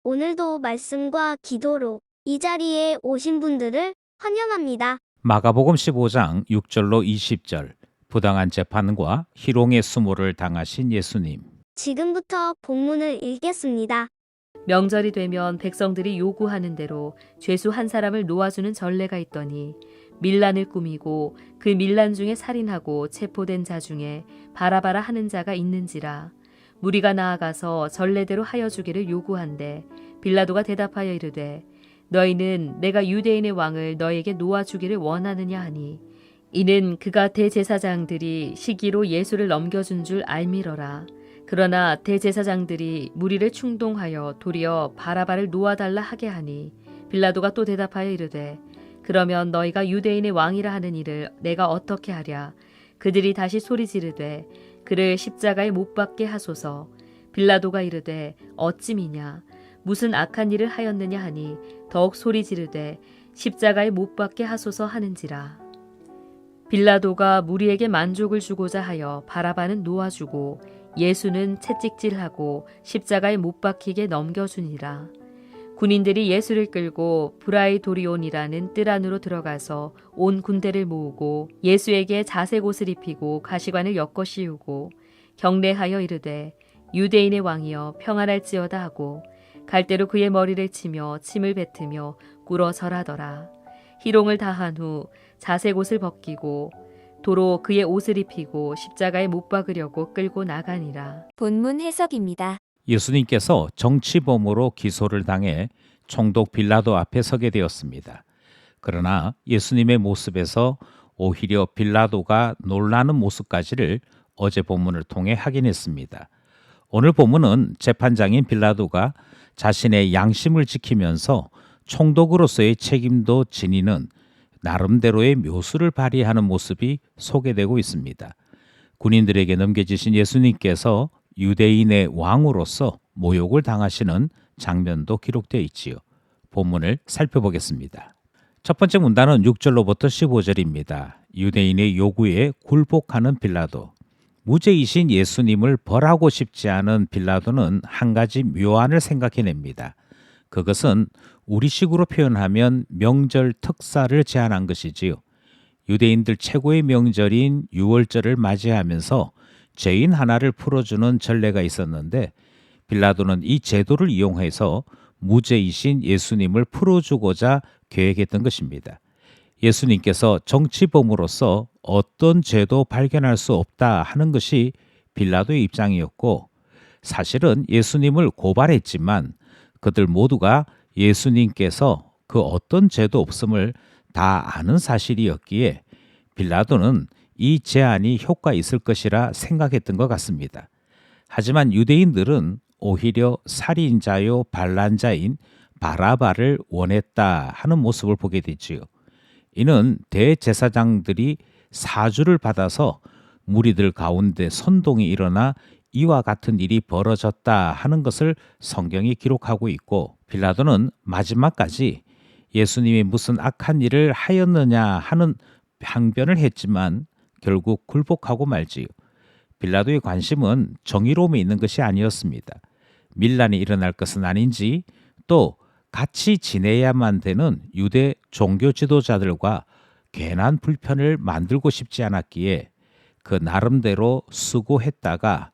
오늘도 말씀과 기도로 이 자리에 오신 분들을 환영합니다. 마가복음 15장 6절로 20절 부당한 재판과 희롱의 수모를 당하신 예수님. 지금부터 본문을 읽겠습니다. 명절이 되면 백성들이 요구하는 대로 죄수 한 사람을 놓아주는 전례가 있더니 밀란을 꾸미고 그 밀란 중에 살인하고 체포된 자 중에 바라바라 하는 자가 있는지라. 무리가 나아가서 전례대로 하여 주기를 요구한대 빌라도가 대답하여 이르되 너희는 내가 유대인의 왕을 너희에게 놓아주기를 원하느냐 하니 이는 그가 대제사장들이 시기로 예수를 넘겨준 줄 알미러라. 그러나 대제사장들이 무리를 충동하여 도리어 바라바를 놓아달라 하게 하니 빌라도가 또 대답하여 이르되 그러면 너희가 유대인의 왕이라 하는 이를 내가 어떻게 하랴. 그들이 다시 소리 지르되 그를 십자가에 못 박게 하소서. 빌라도가 이르되 어찌미냐 무슨 악한 일을 하였느냐 하니 더욱 소리 지르되 십자가에 못 박게 하소서 하는지라. 빌라도가 무리에게 만족을 주고자 하여 바라바는 놓아주고 예수는 채찍질하고 십자가에 못 박히게 넘겨주니라. 군인들이 예수를 끌고 브라이도리온이라는 뜰 안으로 들어가서 온 군대를 모으고 예수에게 자색 옷을 입히고 가시관을 엮어 씌우고 경례하여 이르되 유대인의 왕이여 평안할지어다 하고 갈대로 그의 머리를 치며 침을 뱉으며 꿇어 절하더라. 희롱을 다한 후 자색 옷을 벗기고 도로 그의 옷을 입히고 십자가에 못 박으려고 끌고 나가니라. 본문 해석입니다. 예수님께서 정치범으로 기소를 당해 총독 빌라도 앞에 서게 되었습니다. 그러나 예수님의 모습에서 오히려 빌라도가 놀라는 모습까지를 어제 본문을 통해 확인했습니다. 오늘 본문은 재판장인 빌라도가 자신의 양심을 지키면서 총독으로서의 책임도 지니는 나름대로의 묘수를 발휘하는 모습이 소개되고 있습니다. 군인들에게 넘겨지신 예수님께서 유대인의 왕으로서 모욕을 당하시는 장면도 기록되어 있지요. 본문을 살펴보겠습니다. 첫 번째 문단은 6절로부터 15절입니다. 유대인의 요구에 굴복하는 빌라도. 무죄이신 예수님을 벌하고 싶지 않은 빌라도는 한 가지 묘안을 생각해냅니다. 그것은 우리식으로 표현하면 명절 특사를 제안한 것이지요. 유대인들 최고의 명절인 유월절을 맞이하면서 죄인 하나를 풀어주는 전례가 있었는데 빌라도는 이 제도를 이용해서 무죄이신 예수님을 풀어주고자 계획했던 것입니다. 예수님께서 정치범으로서 어떤 죄도 발견할 수 없다 하는 것이 빌라도의 입장이었고 사실은 예수님을 고발했지만 그들 모두가 예수님께서 그 어떤 죄도 없음을 다 아는 사실이었기에 빌라도는 이 제안이 효과 있을 것이라 생각했던 것 같습니다. 하지만 유대인들은 오히려 살인자요 반란자인 바라바를 원했다 하는 모습을 보게 되지요. 이는 대제사장들이 사주를 받아서 무리들 가운데 선동이 일어나 이와 같은 일이 벌어졌다 하는 것을 성경이 기록하고 있고 빌라도는 마지막까지 예수님이 무슨 악한 일을 하였느냐 하는 항변을 했지만 결국 굴복하고 말지요. 빌라도의 관심은 정의로움에 있는 것이 아니었습니다. 밀란이 일어날 것은 아닌지 또 같이 지내야만 되는 유대 종교 지도자들과 괜한 불편을 만들고 싶지 않았기에 그 나름대로 수고했다가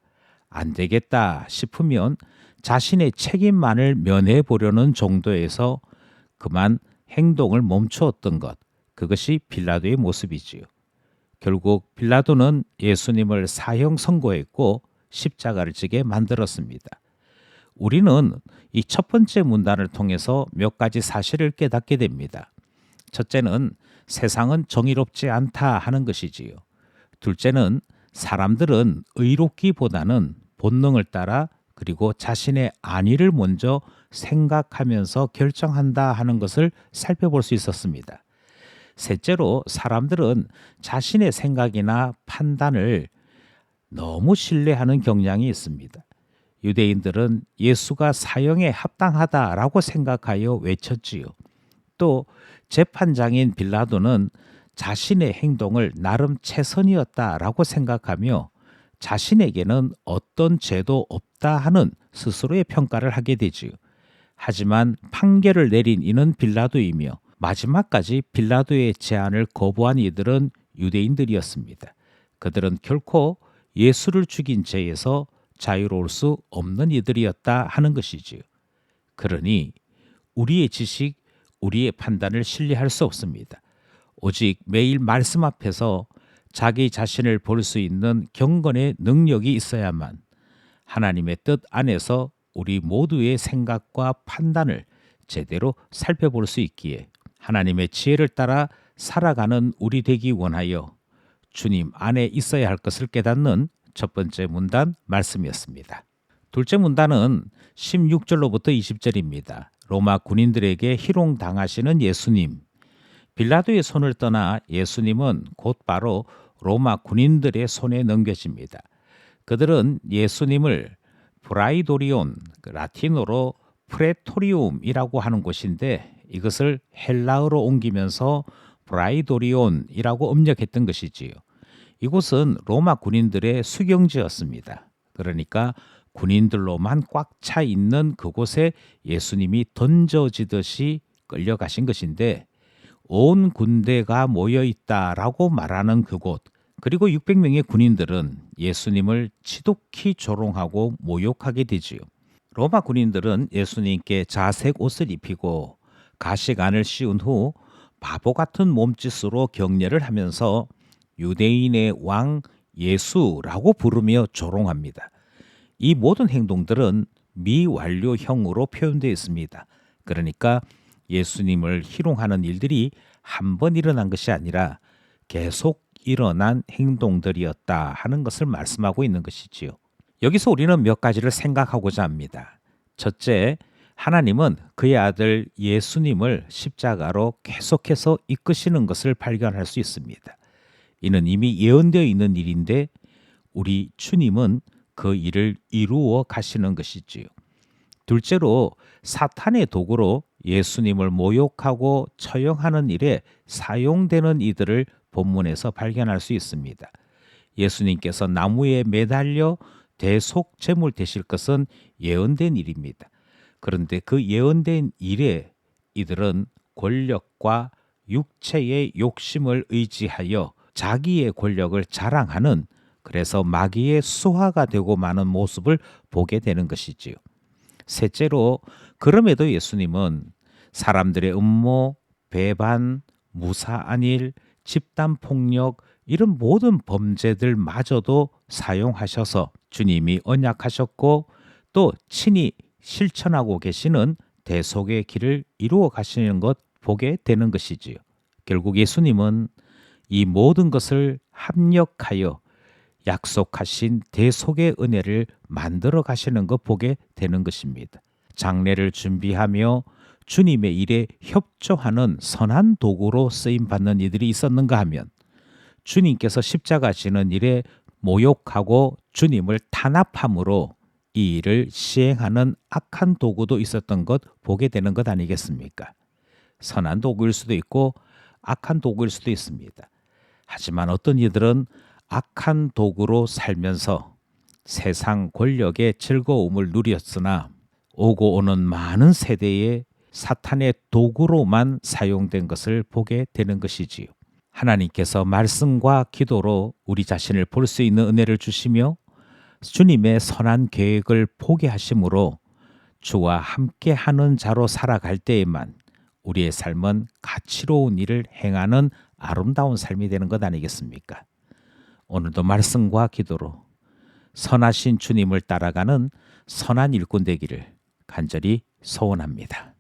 안 되겠다 싶으면 자신의 책임만을 면해 보려는 정도에서 그만 행동을 멈추었던 것, 그것이 빌라도의 모습이지요. 결국 빌라도는 예수님을 사형 선고했고 십자가를 지게 만들었습니다. 우리는 이 첫 번째 문단을 통해서 몇 가지 사실을 깨닫게 됩니다. 첫째는 세상은 정의롭지 않다 하는 것이지요. 둘째는 사람들은 의롭기보다는 본능을 따라 그리고 자신의 안위를 먼저 생각하면서 결정한다 하는 것을 살펴볼 수 있었습니다. 셋째로 사람들은 자신의 생각이나 판단을 너무 신뢰하는 경향이 있습니다. 유대인들은 예수가 사형에 합당하다라고 생각하여 외쳤지요. 또 재판장인 빌라도는 자신의 행동을 나름 최선이었다라고 생각하며 자신에게는 어떤 죄도 없다 하는 스스로의 평가를 하게 되지요. 하지만 판결을 내린 이는 빌라도이며 마지막까지 빌라도의 제안을 거부한 이들은 유대인들이었습니다. 그들은 결코 예수를 죽인 죄에서 자유로울 수 없는 이들이었다 하는 것이지요. 그러니 우리의 지식, 우리의 판단을 신뢰할 수 없습니다. 오직 매일 말씀 앞에서 자기 자신을 볼 수 있는 경건의 능력이 있어야만 하나님의 뜻 안에서 우리 모두의 생각과 판단을 제대로 살펴볼 수 있기에 하나님의 지혜를 따라 살아가는 우리 되기 원하여 주님 안에 있어야 할 것을 깨닫는 첫 번째 문단 말씀이었습니다. 둘째 문단은 16절로부터 20절입니다. 로마 군인들에게 희롱당하시는 예수님. 빌라도의 손을 떠나 예수님은 곧바로 로마 군인들의 손에 넘겨집니다. 그들은 예수님을 브라이도리온, 라틴어로 프레토리움이라고 하는 곳인데 이것을 헬라어로 옮기면서 브라이도리온이라고 음력했던 것이지요. 이곳은 로마 군인들의 수경지였습니다. 그러니까 군인들로만 꽉 차 있는 그곳에 예수님이 던져지듯이 끌려가신 것인데 온 군대가 모여 있다라고 말하는 그곳, 그리고 600명의 군인들은 예수님을 지독히 조롱하고 모욕하게 되지요. 로마 군인들은 예수님께 자색 옷을 입히고 가시관을 씌운 후 바보 같은 몸짓으로 격려를 하면서 유대인의 왕 예수라고 부르며 조롱합니다. 이 모든 행동들은 미완료형으로 표현되어 있습니다. 그러니까 예수님을 희롱하는 일들이 한 번 일어난 것이 아니라 계속 일어난 행동들이었다 하는 것을 말씀하고 있는 것이지요. 여기서 우리는 몇 가지를 생각하고자 합니다. 첫째, 하나님은 그의 아들 예수님을 십자가로 계속해서 이끄시는 것을 발견할 수 있습니다. 이는 이미 예언되어 있는 일인데 우리 주님은 그 일을 이루어 가시는 것이지요. 둘째로 사탄의 도구로 예수님을 모욕하고 처형하는 일에 사용되는 이들을 본문에서 발견할 수 있습니다. 예수님께서 나무에 매달려 대속 제물 되실 것은 예언된 일입니다. 그런데 그 예언된 일에 이들은 권력과 육체의 욕심을 의지하여 자기의 권력을 자랑하는, 그래서 마귀의 수하가 되고 마는 모습을 보게 되는 것이지요. 셋째로, 그럼에도 예수님은 사람들의 음모, 배반, 무사한 일, 집단폭력 이런 모든 범죄들마저도 사용하셔서 주님이 언약하셨고 또 친히 실천하고 계시는 대속의 길을 이루어 가시는 것 보게 되는 것이지요. 결국 예수님은 이 모든 것을 합력하여 약속하신 대속의 은혜를 만들어 가시는 것 보게 되는 것입니다. 장례를 준비하며 주님의 일에 협조하는 선한 도구로 쓰임받는 이들이 있었는가 하면 주님께서 십자가 지는 일에 모욕하고 주님을 탄압함으로 이 일을 시행하는 악한 도구도 있었던 것 보게 되는 것 아니겠습니까? 선한 도구일 수도 있고 악한 도구일 수도 있습니다. 하지만 어떤 이들은 악한 도구로 살면서 세상 권력의 즐거움을 누렸으나 오고 오는 많은 세대에 사탄의 도구로만 사용된 것을 보게 되는 것이지요. 하나님께서 말씀과 기도로 우리 자신을 볼 수 있는 은혜를 주시며 주님의 선한 계획을 보게 하심으로 주와 함께하는 자로 살아갈 때에만 우리의 삶은 가치로운 일을 행하는 아름다운 삶이 되는 것 아니겠습니까? 오늘도 말씀과 기도로 선하신 주님을 따라가는 선한 일꾼 되기를 간절히 소원합니다.